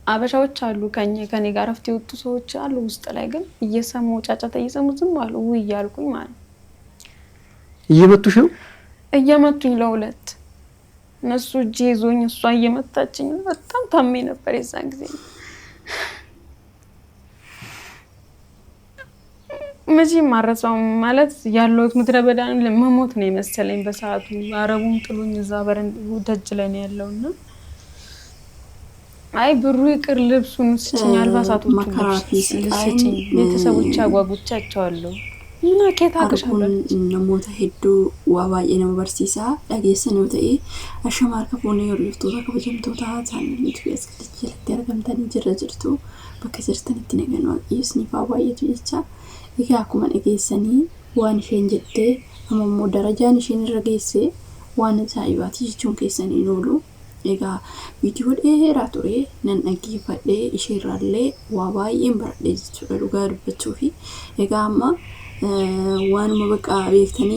አበሻዎች አሉ ከኔ ጋር ረፍት የወጡ ሰዎች አሉ። ውስጥ ላይ ግን እየሰሙ ጫጫታ እየሰሙ ዝም አሉ። ውይ እያልኩኝ ማለት እየመቱሽ ነው? እየመቱኝ ለሁለት እነሱ እጄ ይዞኝ እሷ እየመታችኝ በጣም ታሜ ነበር የዛን ጊዜ። መቼም ማረሳውም ማለት ያለውት ምድረ በዳን ለመሞት ነው የመሰለኝ በሰዓቱ። አረቡም ጥሉኝ እዛ በረንዳው ደጅ ላይ ነው ያለውና አይ ብሩ ይቅር ልብሱን ስጭኝ አልባሳቶቹን ስጭኝ ቤተሰቦች አጓጉቻቸዋለሁ እና ከታ አገሻለሁ ነሞታ ሄዱ ዋባዬ ነው በርሲሳ ዳጌሰን ነው ተይ አሸማርከ ፎኔ ወልፍቶ ተከበጀምቶታ ታንልት ቢያስልች ለተረገምተን ጅረጅርቱ በከሰርተን ትነገነው ይስኒ ባባዬ ትይቻ ይካኩማ እገሰኒ ዋን ሸንጀቴ አመሞ ደረጃን ሸን ረገይሴ ዋን ሳይባቲ ቹን ከሰኒ ኖሉ ኤጋ ቪዲዮ ራቱሬ ነን አጊፋዴ ኢሽራሌ ዋባዬ እምበረዴ ቹሉ ጋር በቹፊ ኤጋማ ዋን መበቃ ቤክተኒ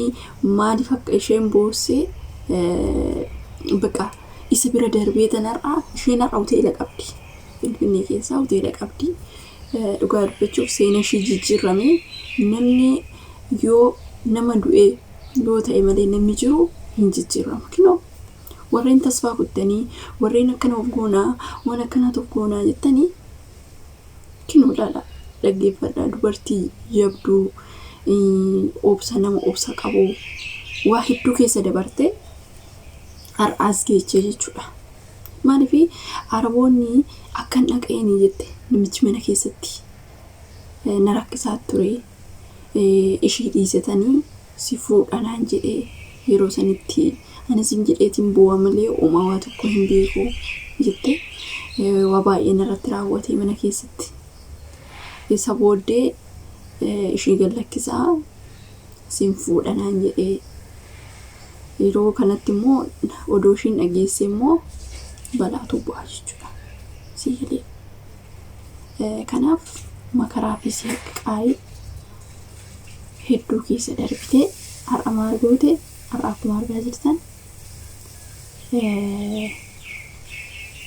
ማዲ ፈቅ ሸን ቦሴ በቃ ኢስብረ ደርቤ ተነራ ሸና አውቴ ለቀብዲ እንግኒ ከሳ አውቴ ለቀብዲ ዱጋር በቹፍ ሴነሺ ጅጅራሜ ነምኒ ዮ ነመዱኤ ዶታ ኤመሌ ነሚጅሩ እንጅጅራም ኪኖ ወሬን ተስፋ ኩተኒ ወሬን ከነው ጎና ወነ ከናቶ ጎና ይተኒ ኪኖ ዳላ ደገፈዳ ዱበርቲ የብዱ ኦብሰናም ኦብሳ ቀቦ ዋሂዱ ከሰ ደበርቴ አርአስጌ ቸጀቹዳ ማለፊ አረቦኒ አከን ነቀየኒ ይተ ንምች መነ ከሰቲ ነራክሳት ቱሬ እሺ ዲሰተኒ ሲፉ ዳናንጀ የሮሰንቲ አነሲም ጀዴቲን ቦዋመሌ ኦማዋት እኮ ህንቤኮ ይተ ዋባዬ ነራትራወቴ መነ ከሰቲ የሰቦዴ እሺ ገለክሳ ሲንፉ ዳናንጀ ይሮ ከነትሞ ኦዶሽን አጌሴሞ በላቱ ባጅቹዳ ሲሄሌ ከናፍ መከራፊ ሲቃይ ሄዱ ኪስ ደርብቴ አራማርጎቴ አራኩማር ጋዝልተን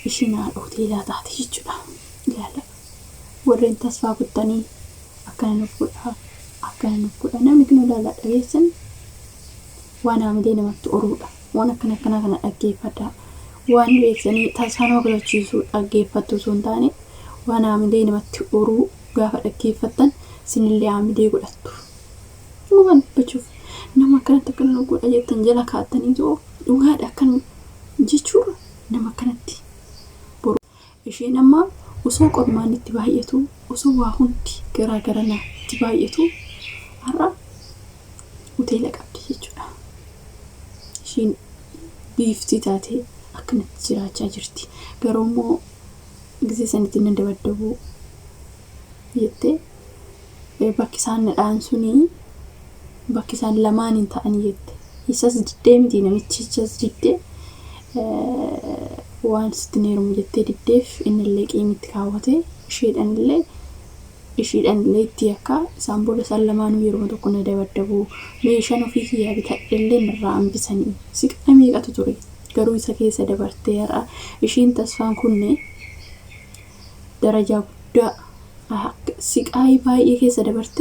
እሺና ሆቴላ ታትይቹዳ ያለ ወሬን ተስፋ ኩተኒ አከነኩዳ ነምግኑ ላላ ደሬስን ዋና ምዴነ መጥቶ ኦሩዳ ዋና ከነከና ከና አገይፈዳ ዋን ቤክሰኒ ታሳኖ ግሎቺሱ አገይፈቱ ሶንታኔ ዋና ምዴነ መጥቶ ኦሩ ጋፋ አገይፈተን ሲንሌ አምዴ ጎዳቱ ሙባን በቹፍ ነማከነ ተከነ ጎዳ የተንጀላ ካተኒ ዞ ዱጋዳ ከን ጂቹር ነማከነቲ ቦሩ እሺነማ ወሶ ቆርማን ትባየቱ ወሶ ዋሁንቲ ገራገረና ትባየቱ አራ ሆቴል ቀብዲ ይቹዳ ሺን ቢፍቲታቴ አክነት ጅራቻ ጅርቲ ገሮሞ ግዜ ሰንቲን እንደወደቡ ይቴ ባኪሳን ዳንሱኒ ባኪሳን ለማን እንታን ይቴ ይሰስ ዲደምቲ ነምቺቸስ ዲደ ዋንስ ትኔሩም ይቴ ዲደፍ እንለቂ ምትካወቴ ሼደንለ እሺደንለ ትያካ ሳምቦለ ሰለማኑ ይሮዶ ኮነ ደበደቡ ሜሸኖ ፊክ ያብታደለን ራምብሰኒ ሲቀሚ ቀጥቱሪ ገሩ ይሰከሰ ደበርቴራ እሺን ተስፋን ኩኔ ደረጃ ጉዳ ሲቃይ ባይ ከሰ ደበርቴ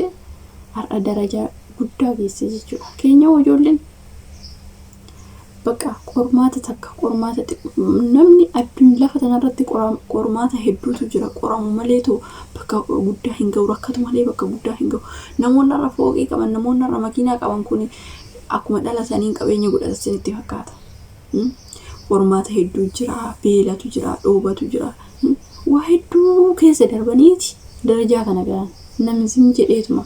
አራ ደረጃ ጉዳ ቢሰጅቹ ከኛው ወጆልን በቃ ቆርማተ ተካ ቆርማተ ነምኒ አዱን ለፈተናረት ቆርማተ ሄዱቱ ጅራ ቆራሙ መሌቶ በቃ ጉዳ ሂንገው ረከቱ መሌ በቃ ጉዳ ሂንገው ነሞና ረፎቂ ቀበን ነሞና ረመኪና ቀበን ኩኒ አኩመ ዳላሰኒን ቀበኝ ጉዳሰን ይተፈካታ ቆርማተ ሄዱ ጅራ ቤላቱ ጅራ ዶባቱ ጅራ ዋሂዱ ከሰ ደርበኒቲ ደረጃ ከነጋን ነምዚም ጀዴቱማ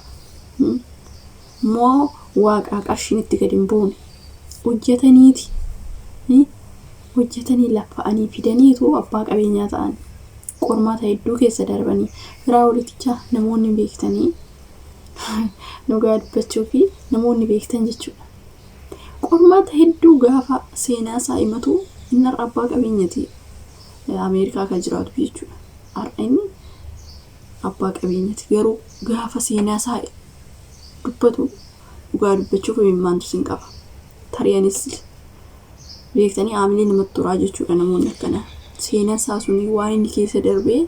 ሞ ዋቃ ቀርሽኒት ገድንቦን ወጀተኒቲ ወጀተኒ ለፋአኒ ፊደኒቱ አባ ቀበኛ ታን ቆርማታ ሄዱ ከሰ ደርበኒ ፍራውሊቲቻ ነሞኒ ቤክተኒ ኖጋድ በቾፊ ነሞኒ ቤክተን ጀቹ ቆርማታ ሄዱ ጋፋ ሴና ሳይመቱ እነር አባ ቀበኛቲ አሜሪካ ከጅራቱ ቢቹ አርአኒ አባ ቀበኛቲ ገሩ ጋፋ ሴና ሳይ ዱበቱ ጓድ በቾፊ ሚማንቱ ሲንቀባ ታሪያኒስ ቤክተኒ አምሊን መጥራጆቹ ለነሞን ከነ seenaan isaa suni waan inni keessa darbee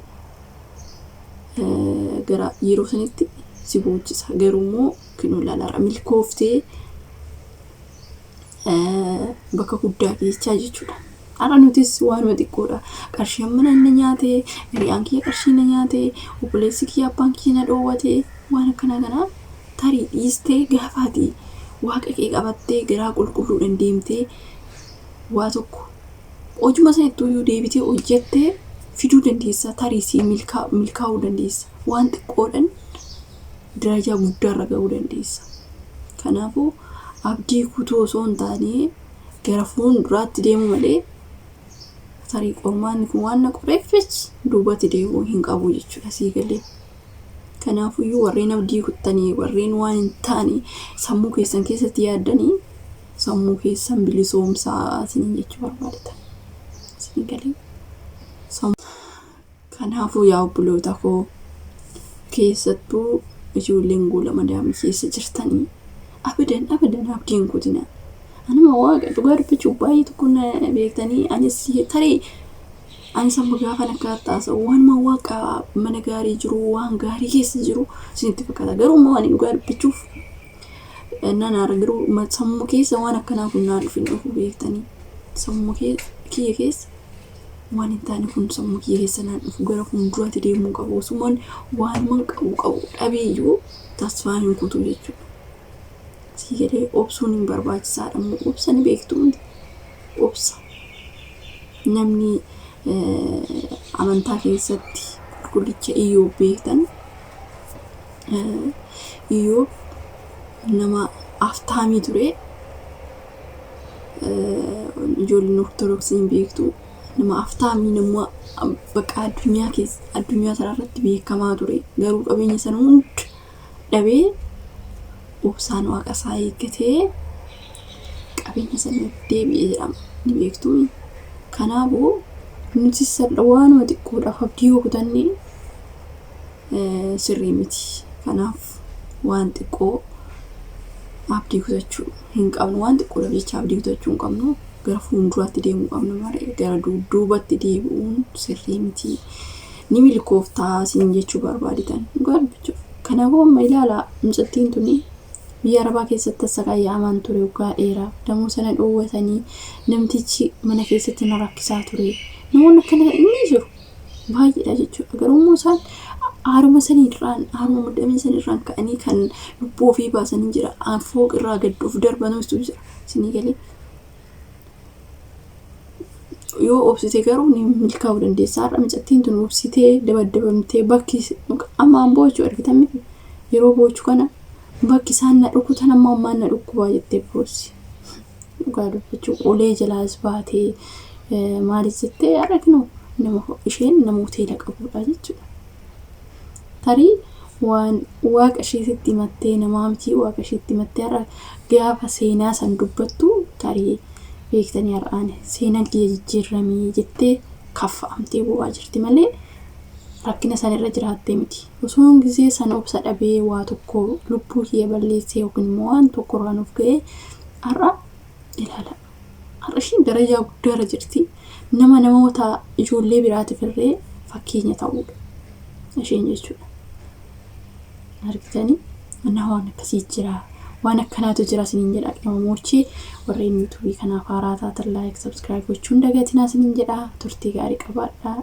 gara yeroo sanitti si boojjisa. Garuu immoo kinuu laalara milkooftee bakka guddaa geessaa jechuudha. Har'a nutis waanuma xiqqoodha. Qarshii amma na nyaatee, hiriyaan kiyya qarshii na nyaatee, obboleessi kiyya abbaan kiyya na dhoowwatee waan akkanaa kana tarii dhiistee gaafaati waaqa kee qabattee garaa qulqulluudhaan deemtee waa tokko hojuma sanattuu deebitee hojjettee fiduu dandeessa. Tarii si milkaa'uu dandeessa. Waan xiqqoodhaan darajaa guddaarra ga'uu dandeessa. Kanaafuu abdii kutuu osoo hin taane gara fuulduraatti deemu malee tarii qormaan kun waan na qoreeffich duubatti deemuu hin qabu jechuudha sii galee. Kanaafuu warreen abdii kuttanii warreen waan hin taane sammuu keessan keessatti yaaddanii sammuu keessan bilisoomsaa isiniin jechuu barbaadatan sii galee. Kanaafuu yaa obboloota koo keessattuu ijoolleen gola madaamii keessa jirtanii abadan abdiin kutina. Anuma waaqa dhugaa dubbachuu baay'ee tokko na beektanii anis tarii ani samma gaafa nakkaataasa waan ma waaqa mana gaarii jiru waan gaarii keessa jiru isinitti fakkaata. Garuu immoo ani dhugaa dubbachuuf nanaara garuu sammuu keessa waan akkanaa kun naa dhufin dhufu beektanii sammuu kiyya keessa waan hin taane kun sammuu kiyya keessa naan dhufu gara fuulduraatti deemuu qabu. Osumaan waan man qabu dhabeeyyuu tasfaan hin kutu jechuudha. Sii galee obsuun hin barbaachisaadha. Obsa ni beektu obsa. Namni amantaa keessatti qulqullicha Iyyoob beektan Iyyoob nama aftaamii ture. Ijoolleen ortodoksiin beektu nama aftaamii nama bakka addunyaa sararratti beekamaa ture. Garuu qabeenya sana hunda dhabee obsaan waaqa isaa eeggatee qabeenya sana deebi'ee jedhama ni beektu. Kanaafuu nuti salphaa waanuma xiqqoodhaaf abdii kutannee sirrii miti. Kanaaf waan xiqqoo abdii kutachuu hin qabnu. Waan xiqqoodhaaf jecha abdii kutachuu hin qabnu. Gara fuulduraatti deemuu qabna malee gara duubatti deebi'uun sirrii miti. Ni milkooftaa isin jechuu barbaaditan dhugaa dubbachuuf. Kanaafuu amma ilaala mucattiin tuni biyya Arabaa keessatti saqayyaamaan ture waggaa dheeraa. Damuu sana dhoowwatanii namtichi mana keessatti na rakkisaa ture. Namoonni akkana inni jiru baay'eedha jechuudha. Garuu immoo isaan haaruma saniirraan haaruma muddamee saniirraan ka'anii kan lubbuu ofii baasanii jira. Fooq irraa gad of darbanuutu jira. Isinii galee yoo obsite garuu ni milkaa'uu dandeessa. Har'a mucattiin tun obsitee dabadabamtee bakki ammaan boochuu argitan yeroo boochuu kana bakki isaan na dhukutan ammaan na dhukkubaa jettee boossi. Dhugaa dubbachuu olee jalaas baatee maalis jettee arginu isheen nama hoteela qabudha jechuudha. Tarii waan waaqa isheetti himattee namaa miti waaqa isheetti himattee har'a gaafa seenaa san dubbattu tarii beektanii har'aan seenaan kiyya jijjiiramee jettee kaffa'amtee bu'aa jirti malee rakkina san irra jiraattee miti. Osoo gisee san obsa dhabee waa tokko lubbuu kiyya balleessee yookiin immoo waan tokko irraan of ga'ee har'a ilaala. Har'a isheen darajaa guddaarra jirti. Namoota ijoollee biraatiif illee fakkeenya ta'uudha isheen jechuudha. Argitanii waan akkasii jira. Waan akkanaatu jira isiniin jedha. Namoonni warreen YouTube kanaaf haaraa taatan like subscribe gochuun dagatinaa isiniin jedha. Turtii gaarii qabaadhaa.